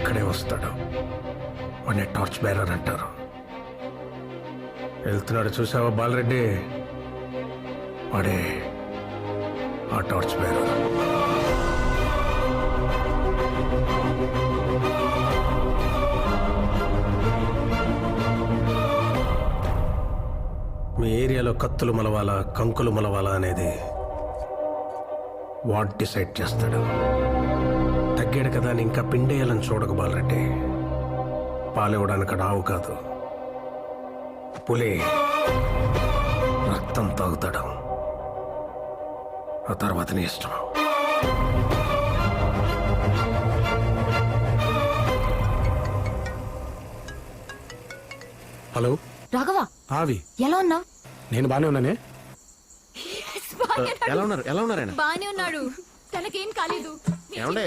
ఇక్కడే వస్తాడు. వాడిని టార్చ్ బేరర్ అంటారు. వెళ్తున్నాడు చూసావా బాలరెడ్డి, వాడే ఆ టార్చ్ బేరర్. మీ ఏరియాలో కత్తులు మలవాలా కంకులు మలవాలా అనేది వాడు డిసైడ్ చేస్తాడు. తగ్గాడు కదా అని ఇంకా పిండేయాలని చూడకు బాలరెడ్డి. పాలివ్వడానికి ఆవు కాదు, పులి. రక్తం తాగుతాడు. ఆ తర్వాత నీ ఇష్టం. హలో రాఘవ, ఆవి, ఎలా ఉన్నావు? నేను బానే ఉన్నానే. బానే ఎలా ఉన్నారు? ఎలా ఉన్నారైనా? బానే ఉన్నాడు. తనకేం కాలేదు. ఏమండే